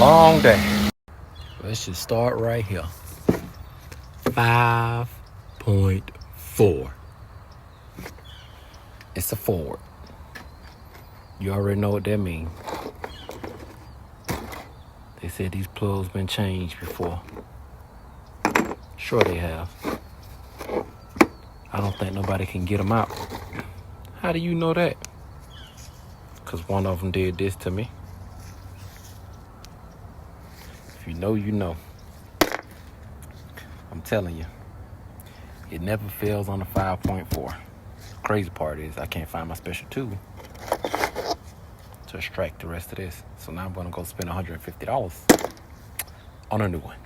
long day. Let's just start right here. 5.4. It's a forward. You already know what that means. They said these plugs been changed before. Sure they have. I don't think nobody can get them out. How do you know that? Because one of them did this to me. If you know, you know. I'm telling you, it never fails on a 5.4. Crazy part is I can't find my special tool to extract the rest of this. So now I'm gonna go spend $150 on a new one.